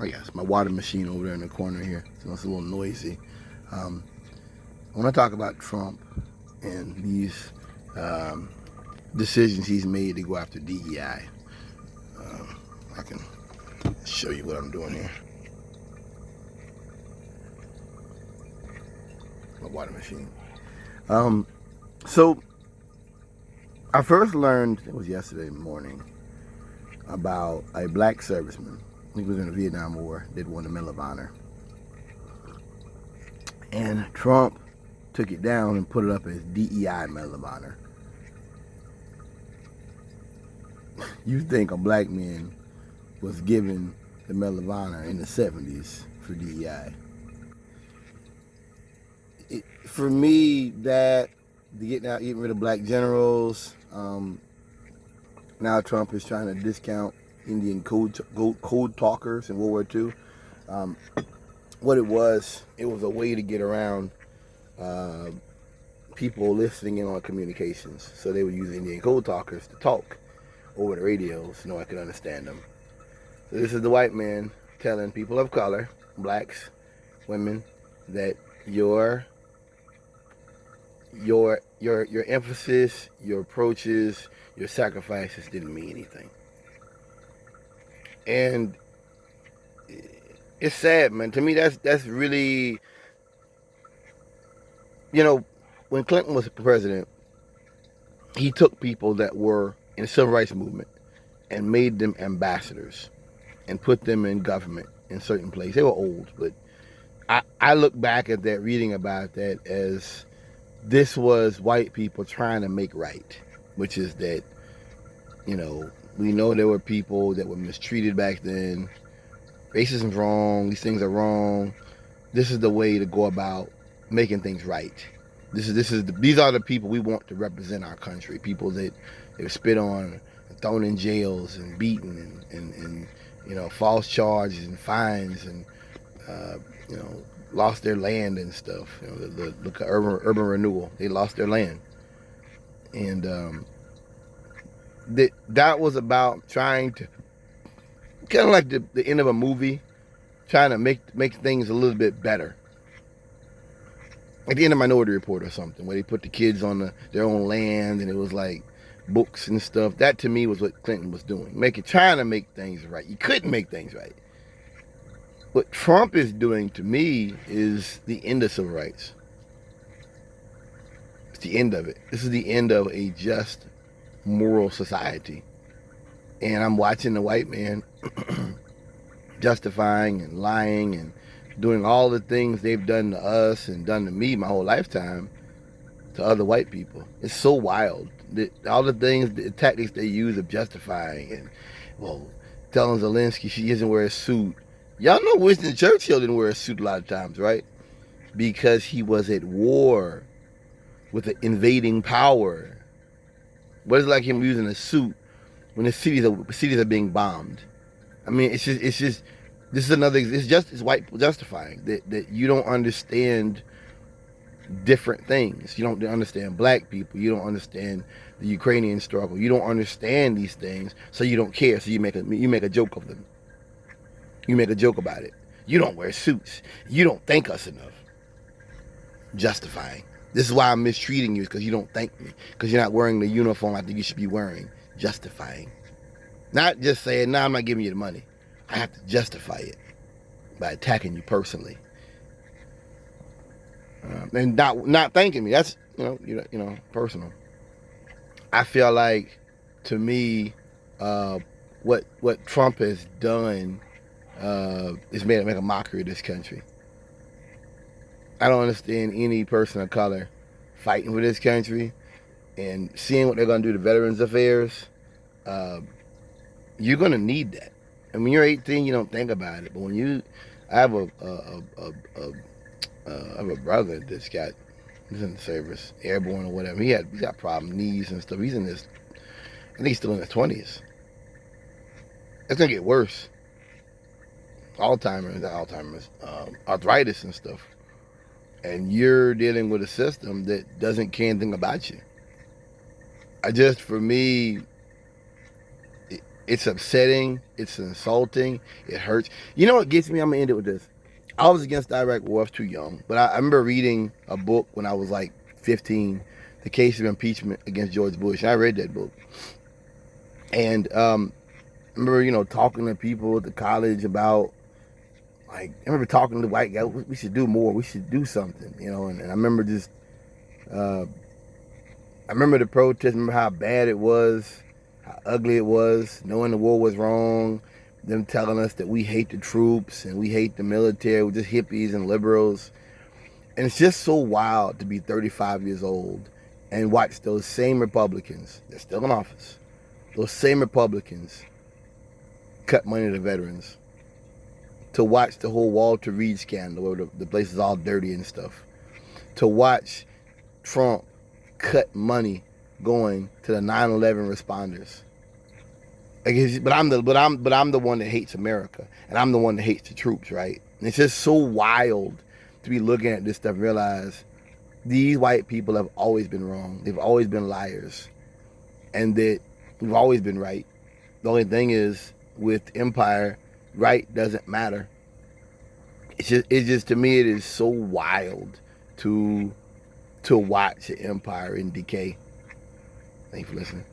Oh yeah, it's my water machine over there in the corner here. So it's a little noisy. Um, I want to talk about Trump and these um, decisions he's made to go after DEI. I can show you what I'm doing here. My water machine. So I first learned, it was yesterday morning, about a black serviceman. He was in the Vietnam War, did win the Medal of Honor. And Trump took it down and put it up as DEI Medal of Honor. You think a black man was given the Medal of Honor in the 70s for DEI? For me, that getting rid of black generals. Now Trump is trying to discount Indian code talkers in World War II. What it was a way to get around people listening in on communications. So they would use Indian code talkers to talk over the radios so no one could understand them. So this is the white man telling people of color, blacks, women, that your emphasis, your approaches, your sacrifices didn't mean anything. And it's sad, man. To me, that's really, when Clinton was president, he took people that were in the civil rights movement and made them ambassadors and put them in government in certain places. They were old, but I look back at that, reading about that, as this was white people trying to make right, which is that, we know there were people that were mistreated back then. Racism's wrong. These things are wrong. This is the way to go about making things right. These are the people we want to represent our country. People that they were spit on, and thrown in jails, and beaten, and false charges and fines, and lost their land and stuff. The urban renewal, they lost their land, and that was about trying to, kind of like the end of a movie, trying to make things a little bit better. At the end of Minority Report or something, where they put the kids on their own land, and it was like books and stuff. That to me was what Clinton was doing, trying to make things right. You couldn't make things right. What Trump is doing, to me, is the end of civil rights. It's the end of it. This is the end of a just, moral society. And I'm watching the white man justifying and lying and doing all the things they've done to us and done to me my whole lifetime to other white people. It's so wild. All the things, the tactics they use of justifying and, telling Zelensky she doesn't wear a suit. Y'all know Winston Churchill didn't wear a suit a lot of times, right? Because he was at war with an invading power. What is it like him using a suit when the cities are being bombed? I mean, it's just this is another. It's white people justifying that you don't understand different things. You don't understand black people. You don't understand the Ukrainian struggle. You don't understand these things, so you don't care. So you make a joke of them. You make a joke about it. You don't wear suits. You don't thank us enough. Justifying. This is why I'm mistreating you, because you don't thank me, because you're not wearing the uniform I think you should be wearing. Justifying. Not just saying, I'm not giving you the money. I have to justify it by attacking you personally. And not thanking me. That's, personal. I feel like, to me, what Trump has done is make a mockery of this country. I don't understand any person of color fighting for this country and seeing what they're going to do to Veterans Affairs. You're going to need that. And when you're 18, you don't think about it. But when I have a brother he's in the service, airborne or whatever. He's got problem, knees and stuff. He's I think he's still in his 20s. It's going to get worse. Alzheimer's, arthritis and stuff. And you're dealing with a system that doesn't care anything about you. For me, It's upsetting. It's insulting. It hurts. You know what gets me? I'm gonna end it with this. I was against the Iraq War. I was too young, but I remember reading a book when I was like 15, The Case of Impeachment Against George Bush. I read that book, and I remember, talking to people at the college about, like, I remember talking to white guys. We should do more. We should do something, And I remember just, I remember the protest. Remember how bad it was, how ugly it was, knowing the war was wrong. Them telling us that we hate the troops and we hate the military. We're just hippies and liberals. And it's just so wild to be 35 years old and watch those same Republicans, they're still in office, those same Republicans cut money to veterans. To watch the whole Walter Reed scandal where the place is all dirty and stuff. To watch Trump cut money going to the 9/11 responders. But I'm the one that hates America, and I'm the one that hates the troops, right? And it's just so wild to be looking at this stuff and realize these white people have always been wrong. They've always been liars, and that we've always been right. The only thing is, with empire, right doesn't matter. It's just to me, it is so wild to watch an empire in decay. Thanks for listening.